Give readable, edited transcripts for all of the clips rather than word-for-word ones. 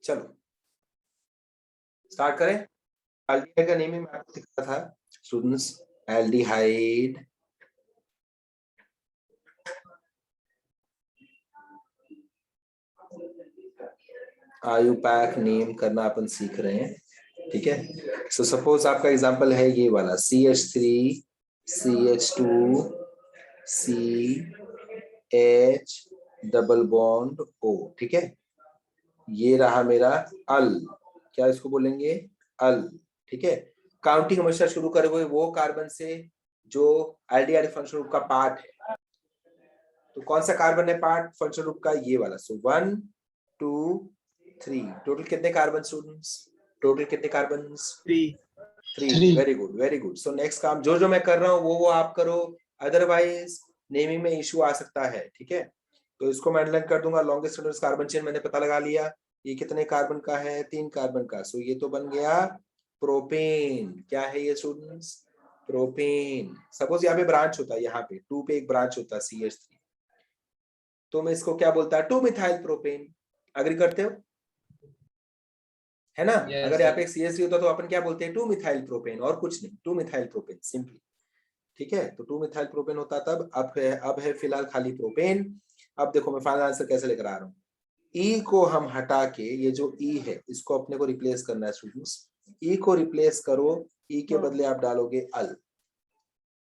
चलो स्टार्ट करें। एल्डिहाइड का नेम ही मैं आपको सिखा था स्टूडेंट्स। एल्डिहाइड आयुपैक नेम करना अपन सीख रहे हैं, ठीक है। सो सपोज आपका एग्जांपल है ये वाला CH3 CH2 CH double bond O, ठीक है। ये रहा मेरा अल, क्या इसको बोलेंगे, अल, ठीक है। काउंटिंग हमेशा शुरू करोगे वो कार्बन से जो एल्डिहाइड फंक्शनल ग्रुप का पार्ट है। तो कौन सा कार्बन है पार्ट फंक्शनल ग्रुप का, ये वाला। सो 1 2 3, टोटल कितने कार्बन स्टूडेंट्स, टोटल कितने carbon? 3। Very good very good. So next काम जो जो मैं कर रहा हूँ वो आप करो, अदरवाइज नेमिंग में इशू आ सकता है, ठीक है। तो इसको मैं अंडरलाइन कर दूंगा। लॉन्गेस्ट कंटिन्यूअस कार्बन चेन मैंने पता लगा लिया, ये कितने कार्बन का है, 3 कार्बन का। सो ये तो बन गया प्रोपेन। क्या है ये स्टूडेंट्स, प्रोपेन। सपोज यहाँ पे ब्रांच होता है, यहाँ पे 2 पे एक ब्रांच होता है CH3, तो मैं इसको क्या बोलता है, 2 मिथाइल प्रोपेन। अग्री करते हो, है ना। अगर यहाँ पे एक CH3 होता तो अपन क्या बोलते हैं, 2 मिथाइल प्रोपेन, और कुछ नहीं, 2 मिथाइल प्रोपेन सिंपली, ठीक है। तो 2 मिथाइल प्रोपेन होता तब, अब है फिलहाल खाली प्रोपेन। अब देखो मैं फाइनल आंसर कैसे लेकर आ रहा हूँ। ई को हम हटा के, ये जो ई है इसको अपने को रिप्लेस करना है स्टूडेंट्स। ई को रिप्लेस करो, ई के बदले आप डालोगे अल।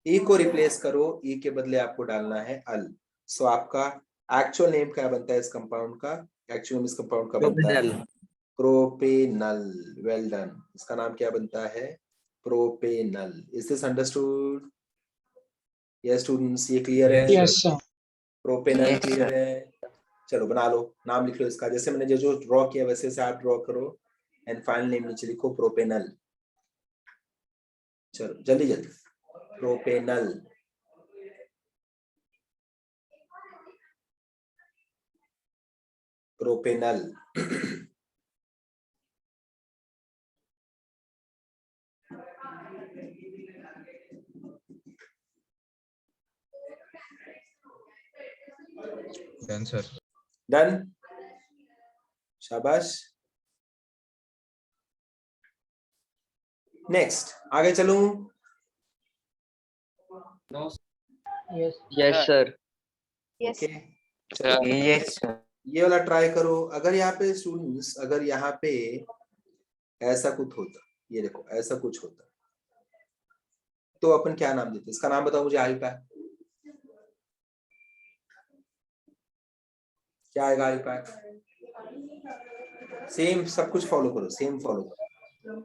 ई को रिप्लेस करो, ई के बदले आपको डालना है अल। सो आपका एक्चुअल नेम क्या बनता है इस कंपाउंड का, एक्चुअल इस कंपाउंड का बनता है प्रोपेनल। Well done. इसका नाम क्या बनता है, propanal. Is this understood? Yes students, ये क्लियर है? Yes sir. प्रोपेनल क्लियर है। चलो बना लो, नाम लिख लो इसका, जैसे मैंने जो जो ड्रॉ किया वैसे से आप ड्रॉ करो, एंड फाइनल नेम नीचे लिखो प्रोपेनल। चलो जल्दी जल्दी, propanal. Propanal done sir. Done, शाबाश। नेक्स्ट आगे चलूं? Yes sir. ओके चलो यस ये वाला ट्राई करो। अगर यहाँ पे स्टूडेंट्स, अगर यहाँ पे ऐसा कुछ होता, ये देखो ऐसा कुछ होता, तो अपन क्या नाम देते, इसका नाम बताओ मुझे। आयुपा क्या आएगा, आयुपा। सेम सब कुछ फॉलो करो, सेम फॉलो करो।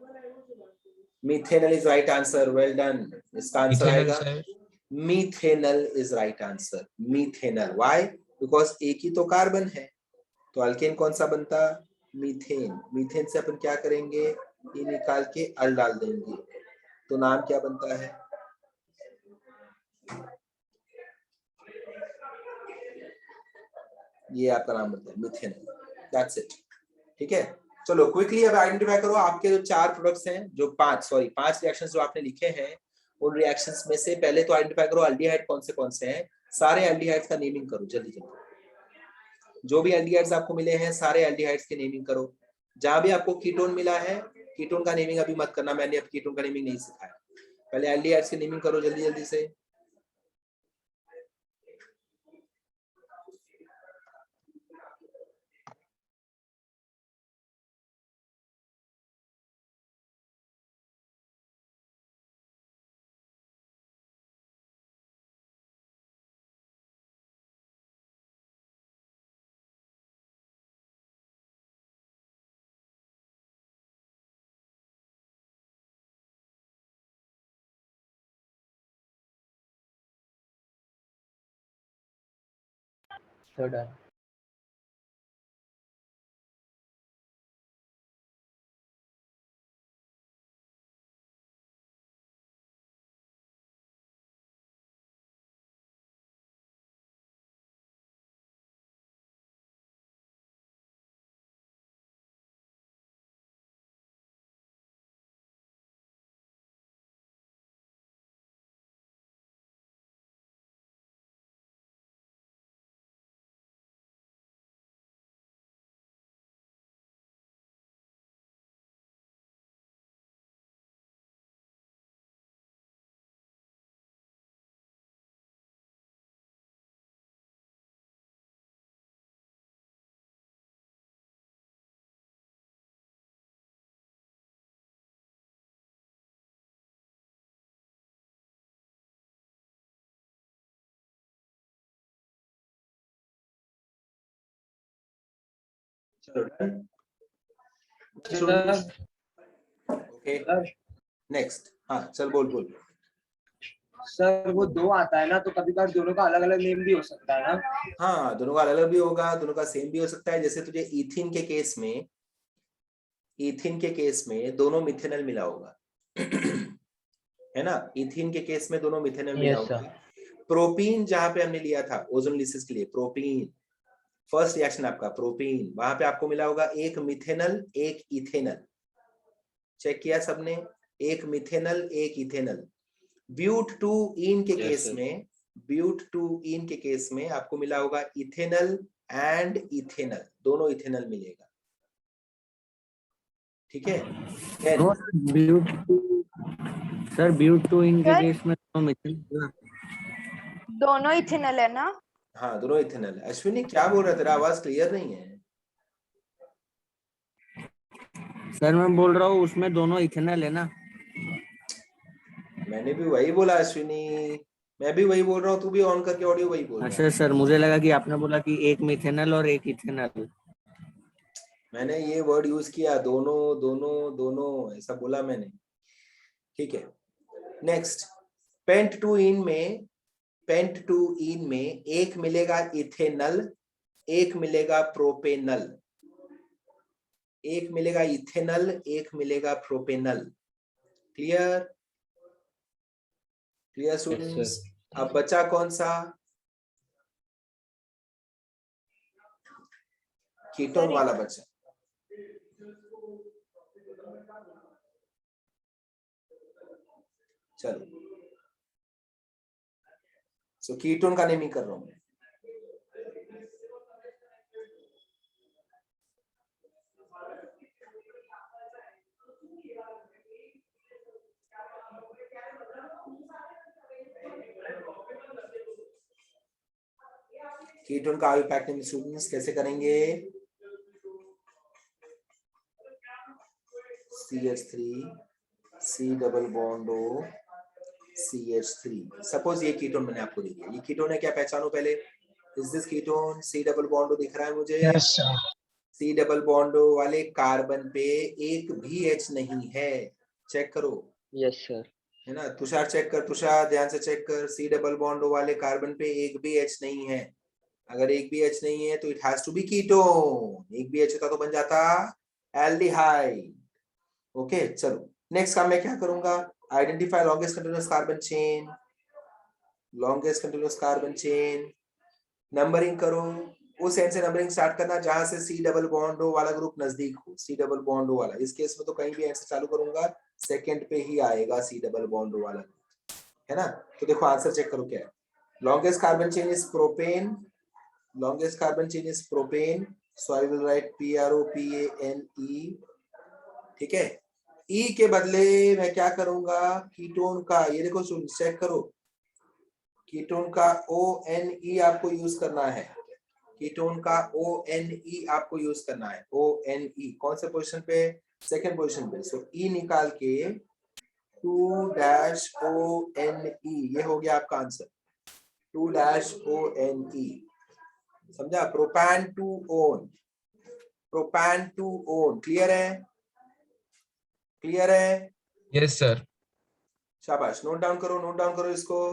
Methanal is right answer, well done. इसका आंसर आएगा methanal is right answer. Methanal, why, because एक ही तो कार्बन है, तो अल्केन कौन सा बनता, मीथेन। मीथेन से अपन क्या करेंगे, ये निकाल के अल डाल देंगे, तो नाम क्या बनता है, ये आपका नाम बनता है मिथेनल। दैट्स इट, ठीक है। चलो क्विकली अब आइडेंटिफाई करो आपके जो 4 प्रोडक्ट्स हैं, जो 5 रिएक्शंस जो आपने लिखे हैं, उन रिएक्शंस में से पहले तो आइडेंटिफाई करो एल्डिहाइड कौन से हैं। सारे एल्डिहाइड्स का नेमिंग करो जल्दी जल्दी। जो भी एल्डिहाइड्स आपको मिले हैं सारे एल्डिहाइड्स के नेमिंग करो। जहां भी आपको कीटोन मिला है, कीटोन का नेमिंग अभी मत करना, मैंने अब कीटोन का नेमिंग नहीं सिखाया। पहले एल्डिहाइड्स की नेमिंग करो जल्दी जल्दी से। सर चलो डन। Sir okay next. हाँ चल बोल बोल। सर वो 2 आता है ना, तो कभी कभार दोनों का अलग अलग नेम भी हो सकता है ना? हाँ दोनों का अलग भी होगा, दोनों का सेम भी हो सकता है। जैसे तुझे इथिन के केस में दोनों मिथेनल मिला होगा है ना। इथिन के केस में दोनों मिथेनल मिला Yes, होगा। sir. प्रोपीन जहां पे हमने लिया था ओजोनलिसिस के लिए, प्रोपीन फर्स्ट रिएक्शन आपका प्रोपीन, वहां पे आपको मिला होगा एक मिथेनल एक इथेनल। चेक किया सबने, एक मिथेनल एक इथेनल। ब्यूट टू इन के केस में, ब्यूट टू इन के केस में आपको मिला होगा इथेनल एंड इथेनल, दोनों इथेनल मिलेगा। ठीक है सर ब्यूट टू इनके केस में दोनों मिथेनल। दोनों इथेनल है ना? हाँ दोनों इथेनल है। अश्विनी क्या बोल रहा है, तेरा आवाज क्लियर नहीं है। सर मैं बोल रहा हूँ उसमें दोनों इथेनल है ना। मैंने भी वही बोला अश्विनी, मैं भी वही बोल रहा हूँ, तू भी ऑन करके ऑडियो वही बोल रहा है। अच्छा सर, मुझे लगा कि आपने बोला कि एक मिथेनल और एक इथेनल। मैंने ये वर्ड यूज किया, दोनों दोनों दोनों ऐसा बोला मैंने। ठीक है नेक्स्ट। पेंट टू इन में, पेंट टू इन में एक मिलेगा इथेनल, एक मिलेगा प्रोपेनल। एक मिलेगा इथेनल, एक मिलेगा प्रोपेनल। क्लियर? Clear students? अब बचा कौन सा? कीटोन वाला बचा। चलो सो कीटोन का नेमिंग कर रहा हूं मैं। कीटोन का आयु पैक्टिंग स्टूडेंट्स कैसे करेंगे? CH3 C double bond O CH3। Suppose ये कीटोन मैंने आपको दे दिया, ये कीटोन है क्या, पहचानो पहले। Is this ketone? C double bond O दिख रहा है मुझे? Yes sir. C double bond O वाले कार्बन पे एक भी H नहीं है, चेक करो। Yes sir. है ना, तुषार चेक कर, तुषार ध्यान से चेक कर, C डबल बॉन्ड O वाले कार्बन पे एक भी H नहीं है। अगर एक भी H नहीं है तो it has to be ketone. एक भी H होता तो बन जाता एल्डिहाइड। ओके चलो नेक्स्ट काम मैं क्या करूंगा, identify longest continuous carbon chain, longest continuous carbon chain. Numbering करो, उस एंड से नंबरिंग स्टार्ट करना जहां से C डबल बॉन्ड O वाला ग्रुप नजदीक हो। C डबल बॉन्ड O वाला, इस केस में तो कहीं भी एंड से चालू करूंगा, सेकंड पे ही आएगा C डबल बॉन्ड O वाला, है ना। तो देखो आंसर चेक करो क्या है। Longest carbon chain is propane, longest carbon chain is propane, so I will write PROPANE। ठीक है, E के बदले मैं क्या करूंगा, कीटोन का, ये देखो चेक करो, कीटोन का ONE आपको यूज करना है, कीटोन का ONE आपको यूज करना है। ONE कौन से पोजीशन पे? सेकंड पोजीशन पे। सो E निकाल के 2-ONE, ये हो गया आपका आंसर, 2-ONE। समझा? Propane two one, propane two one. Clear है? क्लियर है? Yes sir. शाबाश, नोट डाउन करो, नोट डाउन करो इसको।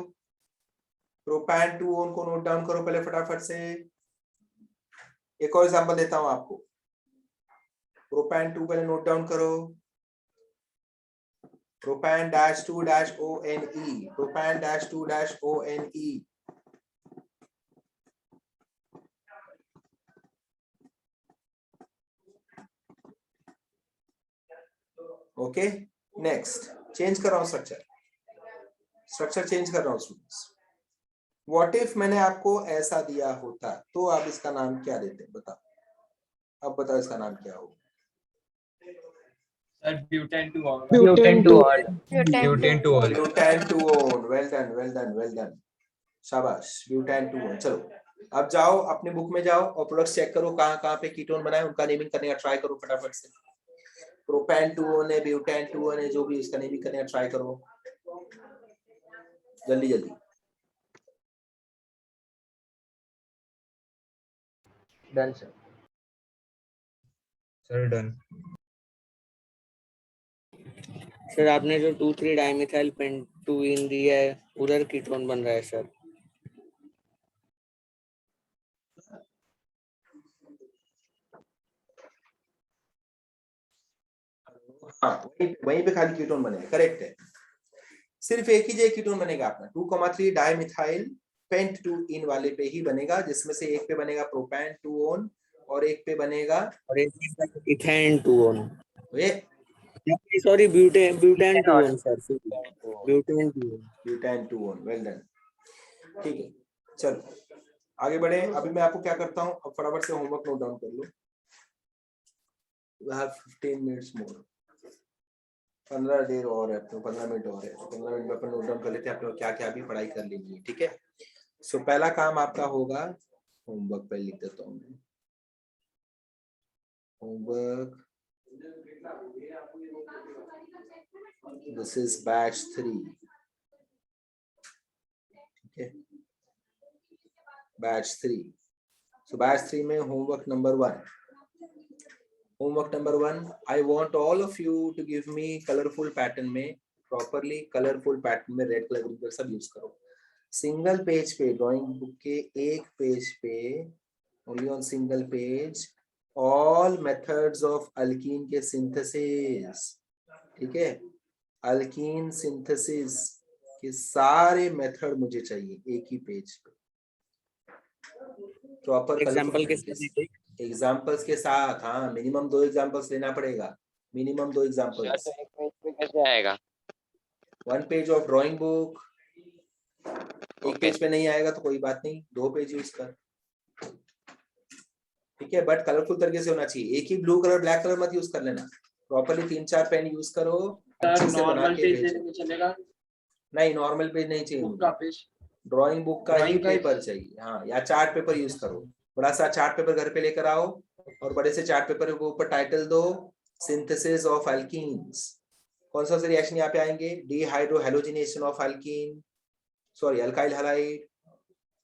प्रोपैन टू ओन को नोट डाउन करो पहले फटाफट से। एक और एग्जांपल देता हूं आपको, प्रोपैन टू पहले नोट डाउन करो। Propane dash two dash ONE, propane dash two dash ONE। Okay next, change कर रहा हूं स्ट्रक्चर, स्ट्रक्चर चेंज कर रहा हूं स्टूडेंट्स। व्हाट इफ मैंने आपको ऐसा दिया होता तो आप इसका नाम क्या देते, बताओ। अब बताओ इसका नाम क्या होगा? Sir butane two on. Butane two butane two own. Well done well done well done, शाबाश, ब्यूटेन टू ओन। चलो अब जाओ अपने बुक में जाओ और प्रोडक्ट्स चेक करो कहां कहां पे कीटोन बनाए, उनका नेमिंग करने का ट्राई करो फटाफट से। प्रोपेन टू ओन है, ब्यूटेन टू ओन है, जो भी उसका नेमिंग करने का ट्राई करो जल्दी जल्दी। Done sir. Sir done. Sir आपने जो 2,3 डाइमिथाइल पेंटुइन दिया है उधर कीटोन बन रहा है सर। हाँ वहीं पे खाली कीटोन बनेगा, करेक्ट है। सिर्फ एक ही जगह कीटोन बनेगा अपना 2,3 डाइमिथाइल पेंटुइन वाले पे ही बनेगा, जिसमें से एक पे बनेगा प्रोपैन 2-on और एक पे बनेगा और एक इथेन 2-on, ये sorry butane 2-on sir, butane 2-on। Butane 2-on, well done. ठीक है चलो आगे बढ़े। अभी मैं आपको क्या करता हूँ, अब फटाफट से होमवर्क नोट डाउन कर लो। We have 15 minutes more, 15 देर और है, 15 मिनट और है, 15 मिनट में अपन नोट डाउन कर लेते हैं अपने क्या क्या अभी पढ़ाई कर लेनी है, ठीक है। सो पहला काम आपका होगा, होमवर्क पे लिख देता हूँ मैं, होमवर्क दिस इज बैच 3, ठीक है, बैच 3। सो बैच 3 में homework number 1, homework number 1, I want all of you to give me colourful pattern में, प्रॉपरली कलरफुल पैटर्न में रेड कलर ग्रीन कलर सब यूज करो। सिंगल पेज पे, ड्राइंग बुक के एक पेज पे, only on single page, all methods of alkene के synthesis, ठीक है, अल्कीन सिंथेसिस के सारे मेथड मुझे चाहिए एक ही पेज पे, प्रॉपर एग्जांपल के साथ। एग्जांपल्स के साथ। हाँ मिनिमम 2 एग्जांपल्स लेना पड़ेगा, मिनिमम 2 एग्जांपल्स। एक पेज पे कैसे आएगा? 1 पेज ऑफ ड्राइंग बुक, एक पेज पे नहीं आएगा तो कोई बात नहीं, 2 पेज यूज कर, ठीक है, बट कलरफुल तरीके से होना चाहिए। एक ही ब्लू कलर ब्लैक कलर मत यूज कर लेना, प्रॉपरली 3-4 पेन यूज करो, अच्छे से बना के भेजो। चलेगा नहीं नॉर्मल पेज नहीं चाहिए मुझे, ड्राइंग बुक का ही पेपर चाहिए। हाँ या चार्ट पेपर यूज करो, बड़ा सा चार्ट पेपर घर पे लेकर आओ और बड़े से चार्ट पेपर के ऊपर टाइटल दो सिंथेसिस ऑफ अल्कीन्स। कौन सा से रिएक्शन यहाँ पे आएंगे, dehydrohalogenation of alkene, sorry alkyl halide,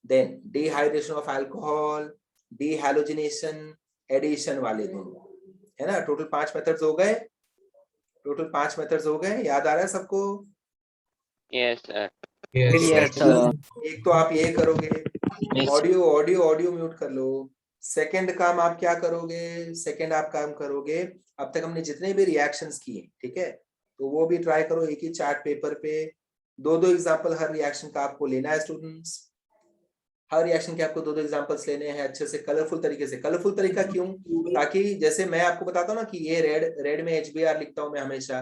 then dehydration of alcohol, dehalogenation, addition वाले दोनों, है ना। टोटल 5 मेथड्स हो गए, टोटल 5 मेथड्स हो गए, याद आ रहा है सबको? Yes sir. एक तो आप ये करोगे, ऑडियो म्यूट कर लो। सेकंड काम आप क्या करोगे, सेकंड आप काम करोगे, अब तक हमने जितने भी रिएक्शंस किए, ठीक है, तो वो भी ट्राई करो एक ही चार्ट पेपर पे, 2-2 एग्जांपल हर रिएक्शन का आपको लेना है स्टूडेंट्स, हर रिएक्शन के आपको 2-2 एग्जांपल्स लेने हैं अच्छे से कलरफुल तरीके से। कलरफुल तरीका क्यों, ताकि जैसे मैं आपको बताता हूँ ना कि ये रेड में HBr लिखता हूँ मैं हमेशा,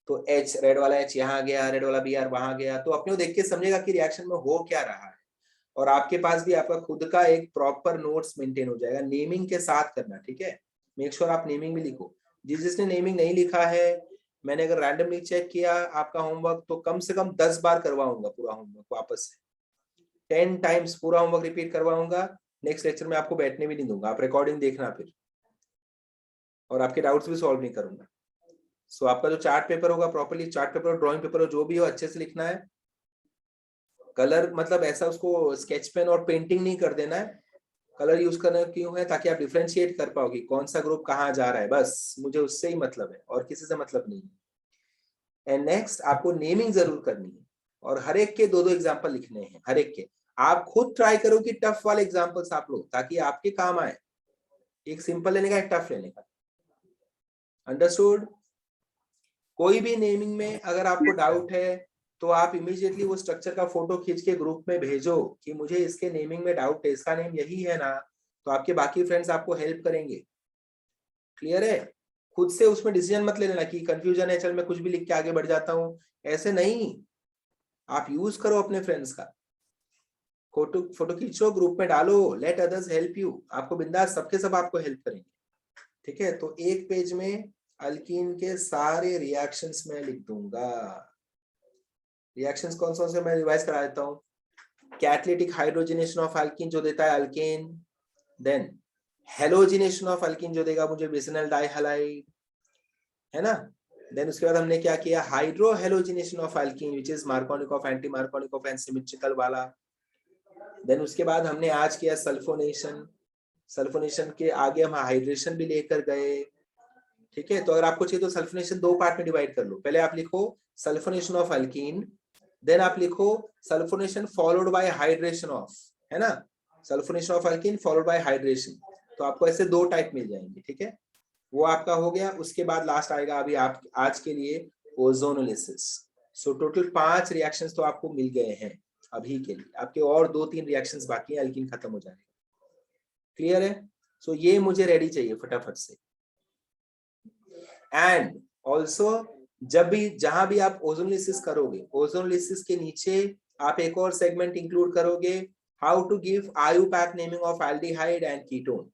तो H रेड वाला H यहाँ गया, रेड वाला Br वहां गया, तो अपने को देख के समझेगा कि रिएक्शन में हो क्या रहा है, और आपके पास भी आपका खुद का एक प्रॉपर नोट्स मेंटेन हो जाएगा, नेमिंग के साथ करना, ठीक है। मेक श्योर आप नेमिंग भी लिखो। जिसने नेमिंग नहीं लिखा है, मैंने अगर रैंडमली चेक किया आपका होमवर्क तो कम से कम 10 बार करवाऊंगा पूरा होमवर्क वापस से, 10 टाइम्स पूरा होमवर्क रिपीट करवाऊंगा। नेक्स्ट लेक्चर में आपको बैठने भी नहीं दूंगा, आप रिकॉर्डिंग देखना फिर, और आपके डाउट्स भी सॉल्व नहीं करूंगा। सो आपका जो चार्ट पेपर होगा, प्रॉपर्ली चार्ट पेपर और ड्राइंग पेपर जो भी हो अच्छे से लिखना है। कलर मतलब ऐसा उसको स्केच पेन और पेंटिंग नहीं कर देना है, कलर यूज करना क्यों है, ताकि आप डिफरेंशिएट कर पाओगे कौन सा ग्रुप कहाँ जा रहा है, बस मुझे उससे ही मतलब है और किसी से मतलब नहीं है। एंड नेक्स्ट आपको नेमिंग जरूर करनी है, और हर एक के 2-2 एग्जाम्पल लिखने हैं, हर एक के। आप खुद ट्राई करो कि टफ वाले एग्जाम्पल्स आप लो, ताकि आपके काम आए, एक सिंपल लेने का एक टफ लेने का, अंडरस्टूड। कोई भी नेमिंग में अगर आपको डाउट है तो आप इमीडिएटली वो स्ट्रक्चर का फोटो खींच के ग्रुप में भेजो कि मुझे इसके नेमिंग में डाउट है, इसका नेम यही है ना, तो आपके बाकी फ्रेंड्स आपको हेल्प करेंगे। क्लियर है? खुद से उसमें डिसीजन मत ले लेना कि कंफ्यूजन है चल मैं कुछ भी लिख के आगे बढ़ जाता हूँ, ऐसे नहीं, आप यूज करो अपने फ्रेंड्स का, फोटो खींचो ग्रुप में डालो, लेट अदर्स हेल्प यू, आपको बिंदास सबके सब आपको हेल्प करेंगे, ठीक है। तो एक पेज में अल्कीन के सारे रिएक्शंस में लिख दूंगा। रिएक्शंस कौन कौन से मैं रिवाइज करा देता हूँ। कैटालिटिक हाइड्रोजनेशन ऑफ अल्कीन जो देता है alkane, then halogenation of alkene जो देगा मुझे बेसिनल डाइहैलाइड, है ना। देन उसके बाद हमने क्या किया, hydrohalogenation of alkyne which is Markovnikov, anti Markovnikov and symmetrical वाला। देन उसके बाद हमने आज किया सल्फोनेशन, सल्फोनेशन के आगे हम हाइड्रेशन भी लेकर गए, ठीक है, तो अगर आपको चाहिए तो सल्फोनेशन दो पार्ट में डिवाइड कर लो। पहले आप लिखो सल्फोनेशन ऑफ अल्कीन, देन आप लिखो sulphonation followed by hydration of, है ना, sulphonation of alkyne followed by hydration. तो आपको ऐसे दो टाइप मिल जाएंगे, ठीक है, वो आपका हो गया। उसके बाद लास्ट आएगा अभी आप आज के लिए ओजोनोलिसिस। सो टोटल 5 रिएक्शंस तो आपको मिल गए हैं अभी के लिए, आपके और 2-3 रिएक्शंस बाकी हैं, अल्कीन खत्म हो जाएगा। क्लियर है? सो ये मुझे रेडी चाहिए फटाफट से। एंड ऑल्सो जब भी जहां भी आप ओजोनोलिसिस करोगे, ओजोनोलिसिस के नीचे आप एक और सेगमेंट इंक्लूड करोगे, how to give IUPAC naming of aldehyde and ketone.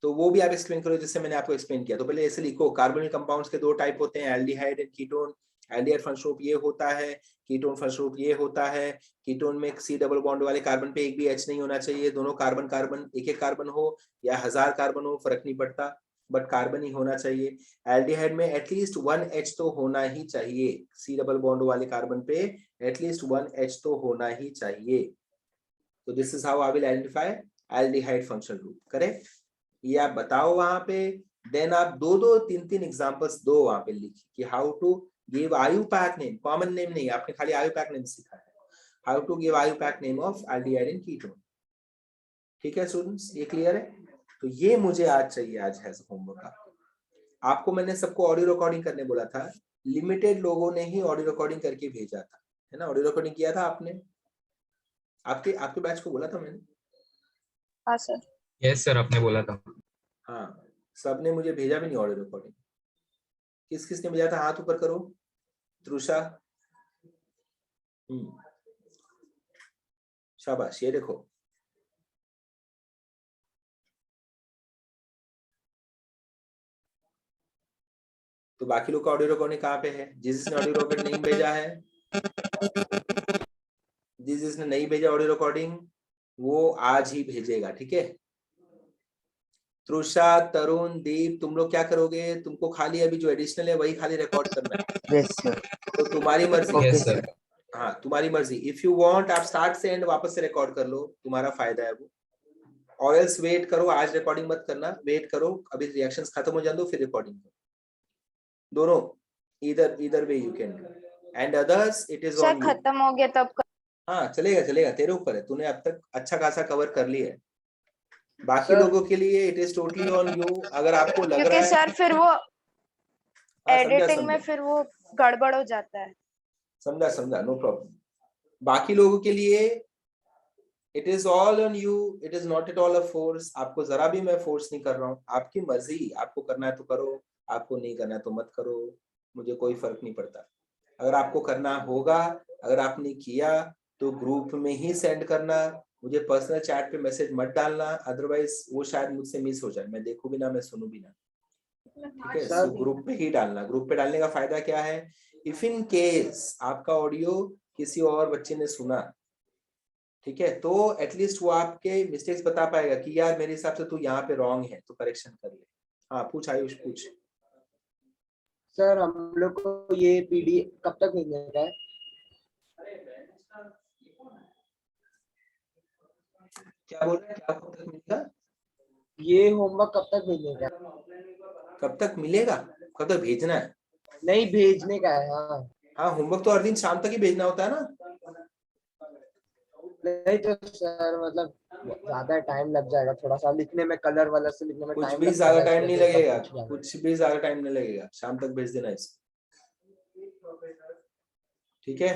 तो वो भी आप एक्सप्लेन करो जैसे मैंने आपको एक्सप्लेन किया। तो पहले ऐसे लिखो, कार्बोनिल कंपाउंड्स के 2 टाइप होते हैं, aldehyde and ketone. Aldehyde functional group ये होता है, कीटोन फंक्शनल ग्रुप ये होता है। कीटोन में C डबल बॉन्ड वाले कार्बन पे एक भी H नहीं होना चाहिए, दोनों कार्बन कार्बन एक कार्बन हो या 1000 कार्बन हो फर्क नहीं पड़ता, बट कार्बन ही होना चाहिए। एल्डिहाइड में एटलीस्ट 1 H तो होना ही चाहिए, C डबल बॉन्ड वाले कार्बन पे एटलीस्ट 1 H तो होना ही चाहिए। तो this is how I will identify aldehyde functional group, correct? ये आप बताओ वहां पे, देन आप 2-2, 3-3 एग्जांपल्स दो वहां पे लिखिए कि how to give IUPAC name, common name नहीं, आपने खाली IUPAC नेम सीखा है, how to give IUPAC name of aldehyde and ketone. ठीक है स्टूडेंट्स, ये क्लियर है? तो ये मुझे आज चाहिए, आज है होमवर्क। आपको मैंने सबको ऑडियो रिकॉर्डिंग करने बोला था, लिमिटेड लोगों ने ही ऑडियो रिकॉर्डिंग करके भेजा था, है ना? ऑडियो रिकॉर्डिंग किया था आपने, आपके बैच को बोला था मैंने? हाँ सर। यस सर, आपने बोला था। हाँ, सबने मुझे भेजा भी नहीं ऑडियो रिकॉर्डिंग। किस किसने भेजा था हाथ ऊपर करो। त्रुषा, शाबाश, ये देखो। तो बाकी लोग का ऑडियो रिकॉर्डिंग कहाँ पे है? जिसने ऑडियो रिकॉर्डिंग नहीं भेजा है, जिसने नहीं भेजा ऑडियो रिकॉर्डिंग, वो आज ही भेजेगा, ठीक है? त्रुषा, तरुण, दीप, तुम लोग क्या करोगे? तुमको खाली अभी जो एडिशनल है वही खाली रिकॉर्ड करना है। Yes sir. तो तुम्हारी मर्जी। Yes sir. हाँ, तुम्हारी मर्जी। इफ यू वांट आप स्टार्ट से एंड वापस से रिकॉर्ड कर लो, तुम्हारा फायदा है वो। और एल्स वेट करो, आज रिकॉर्डिंग मत करना, वेट करो, अभी रिएक्शंस खत्म हो जाए दो फिर रिकॉर्डिंग करो। दोनों, either way you can do, and others it is sir on you। खत्म हो गया तब हाँ चलेगा चलेगा, तेरे ऊपर है, तूने अब तक अच्छा खासा कवर कर लिया है। बाकी सर, लोगों के लिए it is totally on you. अगर आपको लग रहा क्योंकि है, सर फिर वो हाँ, एडिटिंग में फिर वो गड़बड़ हो जाता है। समझा, नो प्रॉब्लम। बाकी लोगों के लिए it is all on you, it is not at all a force. आपको जरा भी मैं फोर्स नहीं कर रहा हूँ, आपकी मर्जी, आपको करना है तो करो, आपको नहीं करना है तो मत करो, मुझे कोई फर्क नहीं पड़ता। अगर आपको करना होगा, अगर आपने किया तो ग्रुप में ही सेंड करना, मुझे पर्सनल चैट पे मैसेज मत डालना, अदरवाइज वो शायद मुझसे मिस हो जाए, मैं देखूं भी ना, मैं सुनूं भी ना, ठीक है? सो ग्रुप पे ही डालना। ग्रुप पे डालने का फायदा क्या है? इफ इन केस आपका ऑडियो किसी और बच्चे ने सुना, ठीक है, तो एटलीस्ट वो आपके मिस्टेक्स बता पाएगा कि यार मेरे हिसाब से तू यहाँ पे रॉन्ग है, तो करेक्शन कर ले। हाँ पूछ आयुष, पूछ। सर हम लोग को ये पीडीएफ कब तक मिलने का है? क्या बोल रहे हैं, क्या कब तक मिलेगा? ये होमवर्क कब तक मिलने का है? कब तक मिलेगा, कब तक भेजना है? नहीं, भेजने का है। हाँ हाँ, होमवर्क तो हर दिन शाम तक ही भेजना होता है ना। नहीं तो सर मतलब ज्यादा टाइम लग जाएगा थोड़ा सा लिखने में, कलर वाला से लिखने में कुछ टाइम भी ज्यादा टाइम नहीं लगेगा, कुछ भी ज्यादा टाइम नहीं लगेगा, शाम तक भेज देना इसको, ठीक है?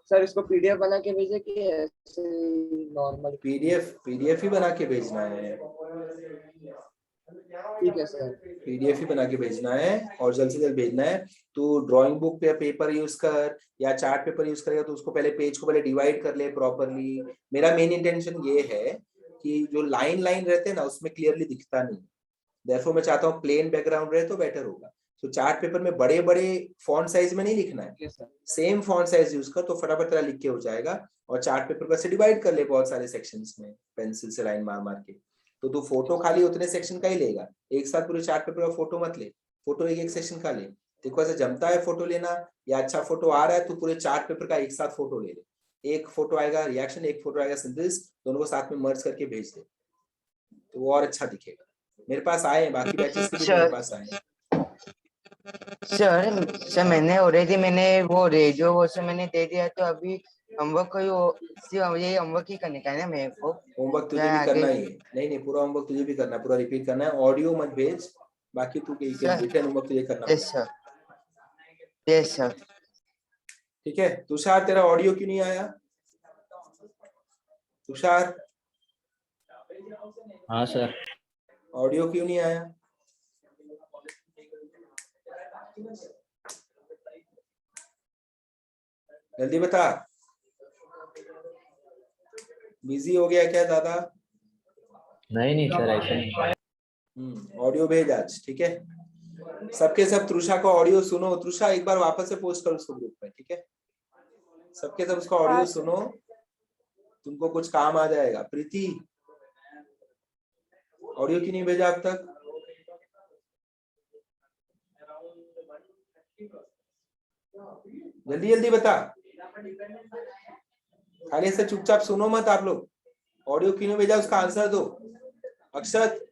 सर इसको पीडीएफ बना के भेजे कि ऐसे नॉर्मल? पीडीएफ ही बना के भेजना है। ठीक है सर, पीडीएफ ही बना के भेजना है और जल्द से जल्द भेजना है। तो ड्राइंग बुक पे पेपर यूज कर या चार्ट पेपर यूज करेगा तो उसको पहले पेज को पहले डिवाइड कर ले प्रॉपरली। मेरा मेन इंटेंशन ये है कि जो लाइन रहते हैं ना उसमें क्लियरली दिखता नहीं, देयरफॉर मैं चाहता हूँ प्लेन बैकग्राउंड रहे तो बेटर होगा। तो चार्ट पेपर में बड़े बड़े फॉन्ट साइज में नहीं लिखना है, सेम फॉन्ट साइज यूज कर तो फटाफट तेरा लिख के हो जाएगा। और चार्ट पेपर को ऐसे डिवाइड कर ले बहुत सारे सेक्शंस में, पेंसिल से लाइन मार के। तो तू फोटो खाली उतने सेक्शन का ही लेगा, एक साथ पूरे चार्ट पेपर का फोटो मत ले, फोटो एक सेक्शन का ले। देखो ऐसे जमता है फोटो लेना या अच्छा फोटो आ रहा है तो पूरे चार्ट पेपर का एक साथ फोटो ले ले। एक फोटो आएगा रिएक्शन, एक फोटो आएगा सिंथेसिस, दोनों को साथ में मर्ज करके भेज दे तो वो और अच्छा दिखेगा। मेरे पास आए हैं, बाकी बैचेस के भी मेरे पास आए हैं। सर मैंने ऑलरेडी वो रेडियो वो से मैंने दे दिया, तो अभी होमवर्क को सिर्फ यही होमवर्क ही करने का है ना मेरे को? होमवर्क तुझे भी करना ही है। नहीं पूरा होमवर्क तुझे भी करना है, पूरा रिपीट करना है, ऑडियो मत भेज, बाकी तू रिटन होमवर्क तुझे करना यस सर, यस सर। ठीक है। तुषार तेरा ऑडियो क्यों नहीं आया? तुषार हाँ सर। ऑडियो क्यों नहीं आया? जल्दी बता। बिजी हो गया क्या दादा? नहीं सर, ऐसा नहीं। ऑडियो भेज आज, ठीक है। सबके सब तृषा का ऑडियो सुनो। तृषा एक बार वापस से पोस्ट कर उसको ग्रुप में, ठीक है। सबके सब उसका ऑडियो हाँ। सुनो, तुमको कुछ काम आ जाएगा। प्रीति ऑडियो क्यों नहीं भेजा अब तक? जल्दी जल्दी बता, खाली ऐसे चुपचाप सुनो मत आप लोग। ऑडियो क्यों नहीं भेजा उसका आंसर दो। अक्षत,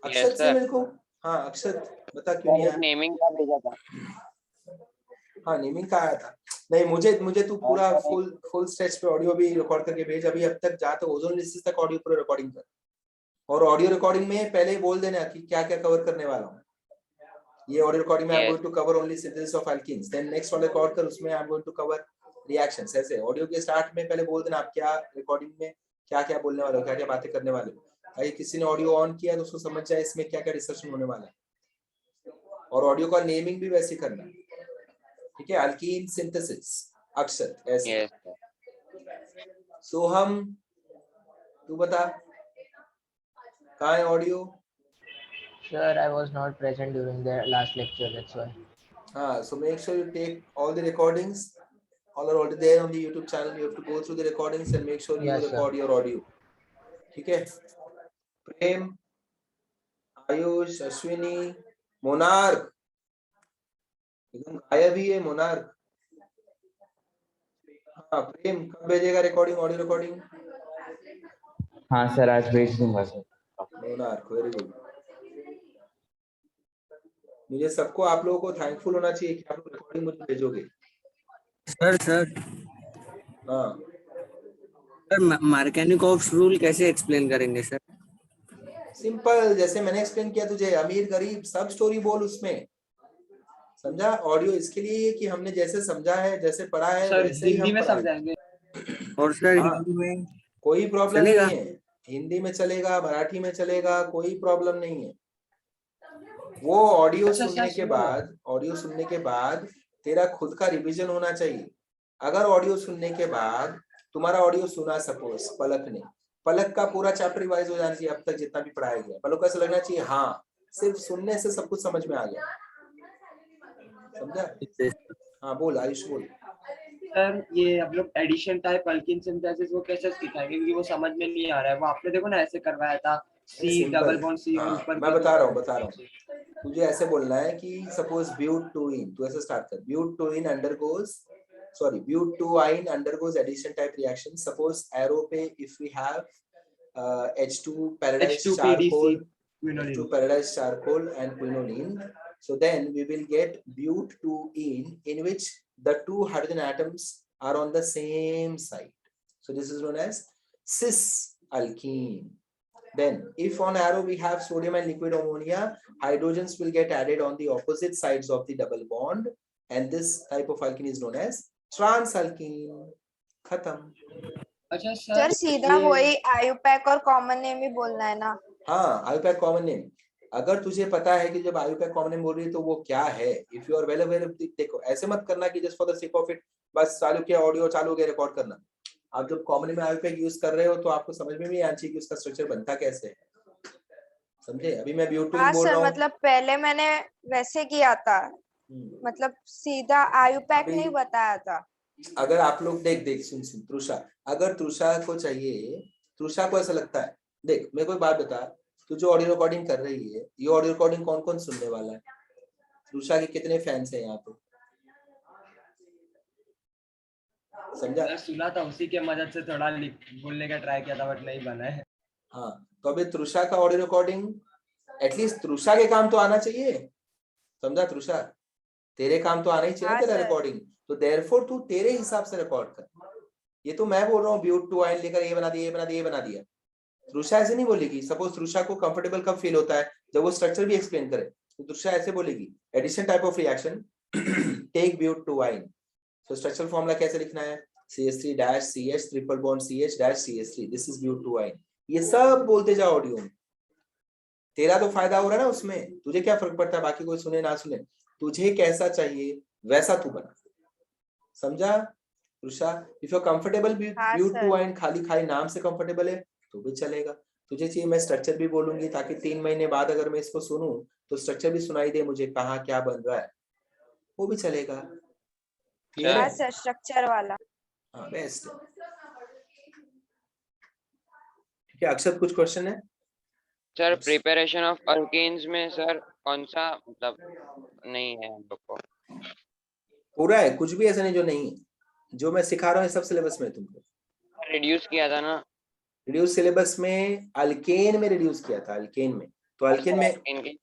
अक्षत से मेरे को, हाँ अक्षत बता क्यों नहीं आया? नेमिंग का भेजा था। हाँ नेमिंग का आया था। नहीं मुझे तू पूरा फुल स्ट्रेच पे ऑडियो भी रिकॉर्ड करके भेज। अभी अब तक जा तो ओजोन लिसिस तक ऑडियो पूरा रिकॉर्डिंग कर, और ऑडियो रिकॉर्डिंग में पहले ही बोल देना कि क्या क्या कवर करने वाला हूँ। ये ऑडियो रिकॉर्डिंग में I am going to cover only synthesis of alkenes, then next वाला रिकॉर्ड कर उसमें I am going to cover reactions. ऐसे ऑडियो के स्टार्ट में पहले बोल देना आप क्या रिकॉर्डिंग में क्या क्या बोलने वाले हो, क्या क्या बातें करने वाले हो, ताकि किसी ने ऑडियो ऑन किया तो उसको समझ जाए इसमें क्या क्या डिस्कशन होने वाला है। और ऑडियो का नेमिंग भी वैसे करना, ठीक है। अल्कीन सिंथेसिस अक्षत ऐसे। सोहम तू बता कहाँ है audio? Sir, I was not present during the last lecture, that's why. So make sure you take all the recordings. All are already there on the YouTube channel. You have to go through the recordings and make sure you record your audio. ठीक है। प्रेम, Ayush, Ashwini, monarch एकदम गायब ही है monarch. हाँ प्रेम कब भेजेगा recording, audio recording? हाँ sir, आज भेज दूंगा सर। Monarch very good. मुझे सबको आप लोगों को थैंकफुल होना चाहिए कि आप लोग रिकॉर्डिंग मुझे भेजोगे। सर हाँ सर मार्केनिकॉफ्स रूल कैसे एक्सप्लेन करेंगे सर? सिंपल, जैसे मैंने एक्सप्लेन किया तुझे, अमीर गरीब सब स्टोरी बोल उसमें, समझा? ऑडियो इसके लिए कि हमने जैसे समझा है, जैसे पढ़ा है सर वैसे ही हिंदी हम में पढ़ाएंगे। समझाएंगे। और सर हाँ, हिंदी में कोई प्रॉब्लम चलेगा? नहीं है, हिंदी में चलेगा, मराठी में चलेगा, कोई प्रॉब्लम नहीं है। वो ऑडियो सुनने के बाद तेरा खुद का रिवीजन होना चाहिए। अगर ऑडियो सुनने के बाद तुम्हारा ऑडियो सुना सपोज पलक ने, पलक का पूरा चैप्टर रिवाइज हो जाना चाहिए अब तक जितना भी पढ़ाया गया। पलक को ऐसा लगना चाहिए हाँ सिर्फ सुनने से सब कुछ समझ में आ गया, समझा? हाँ बोल आयुष बोल। सर ये हम लोग एडिशन टाइप अल्कीन सिंथेसिस वो कैसे सिखाएंगे, क्योंकि वो समझ में नहीं आ रहा है। वो आपने देखो ना ऐसे करवाया था, सी डबल बॉन्ड सी और ऊपर मैं बता रहा हूँ तुझे ऐसे बोलना है कि सपोज ब्यूट-टू-इन, तू ऐसे स्टार्ट कर, ब्यूट-टू-इन undergoes addition type reaction. Suppose arrow पे if we have H2 paradise charcoal and quinoline, so then we will get bute-2-ene in which the two hydrogen atoms are on the same side. So this is known as cis alkene. Then if on arrow we have sodium and liquid ammonia, hydrogens will get added on the opposite sides of the double bond, and this type of alkene is known as transalkene. खत्म। अच्छा sir सीधा वही IUPAC और common name ही बोलना है ना? हाँ IUPAC common name. अगर तुझे पता है कि जब आयुपैक कॉमन नेम बोल रही है तो वो क्या है, if you are well aware, देखो ऐसे मत करना कि just for the sake of it बस चालू किया ऑडियो चालू हो गया रिकॉर्ड करना। आप जब कॉमन में आयुपैक यूज कर रहे हो तो आपको समझ में भी आना चाहिए कि उसका स्ट्रक्चर बनता कैसे है, समझे? अभी मैं ब्यूट-टू-इन बोल रहा हूँ। मतलब पहले मैंने वैसे किया था, मतलब सीधा आयुपैक नहीं बताया था। अगर आप लोग देख सुन तृषा, अगर तृषा को चाहिए, तृषा को ऐसा लगता है, देख मेरे को एक बात बता, तू जो ऑडियो रिकॉर्डिंग कर रही है ये ऑडियो रिकॉर्डिंग कौन कौन सुनने वाला है? तृषा के कितने फैंस हैं यहाँ पे, समझा? सुना था, उसी के मदद से थोड़ा बोलने का ट्राई किया था बट नहीं बना है। हाँ तो अभी तृषा का ऑडियो रिकॉर्डिंग एटलीस्ट तृषा के काम तो आना चाहिए, समझा तृषा, तेरे काम तो आना ही चाहिए हाँ तेरा सर। रिकॉर्डिंग, तो देयरफॉर तू तेरे हिसाब से रिकॉर्ड कर। ये तो मैं बोल रहा हूँ ब्यूट टू आइन लेकर ये बना दिया, ये बना दिया, ये बना दिया। तृषा ऐसे नहीं बोलेगी। सपोज तृषा को कंफर्टेबल कब फील होता है, जब वो स्ट्रक्चर भी एक्सप्लेन करे, तो तृषा ऐसे बोलेगी, addition type of reaction take but two yne, तो स्ट्रक्चरल फॉर्मूला कैसे लिखना है, CH3 dash CH triple bond CH dash CH3, this is but two yne. ये सब बोलते जाओ ऑडियो में, तेरा तो फायदा हो रहा है ना उसमें, तुझे क्या फर्क पड़ता है बाकी कोई सुने ना सुने, तुझे कैसा चाहिए वैसा तू बना, समझा तृषा। इफ यू कंफर्टेबल हाँ ब्यूट टू सर। आइन खाली खाली नाम से कंफर्टेबल है तो भी चलेगा। तुझे चाहिए मैं स्ट्रक्चर भी बोलूंगी ताकि 3 महीने बाद अगर मैं इसको सुनूं तो स्ट्रक्चर भी सुनाई दे मुझे कहाँ क्या बन रहा है, वो भी चलेगा। क्लियर हाँ है? सर, स्ट्रक्चर वाला। हाँ बेस्ट। ठीक है अक्षत, कुछ क्वेश्चन है? सर प्रिपरेशन ऑफ अल्केन्स में सर कौन सा मतलब नहीं है हम लोग को? पूरा है, कुछ भी ऐसा नहीं जो नहीं है, जो मैं सिखा रहा हूँ सब सिलेबस में तुमको। रिड्यूस किया था ना? रिड्यूस सिलेबस में अल्केन में रिड्यूस किया था, अल्केन में, तो अल्केन में इनकी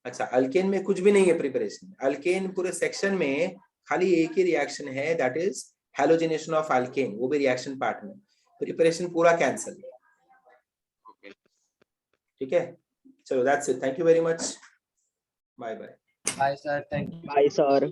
अच्छा अल्केन में कुछ भी नहीं है प्रिपरेशन। अल्केन पूरे सेक्शन में खाली एक ही रिएक्शन है, that is halogenation of alkane, वो भी रिएक्शन पार्ट में, प्रिपरेशन पूरा कैंसिल। ठीक है चलो that's it, thank you very much, bye bye. Bye sir, thank you. Bye sir.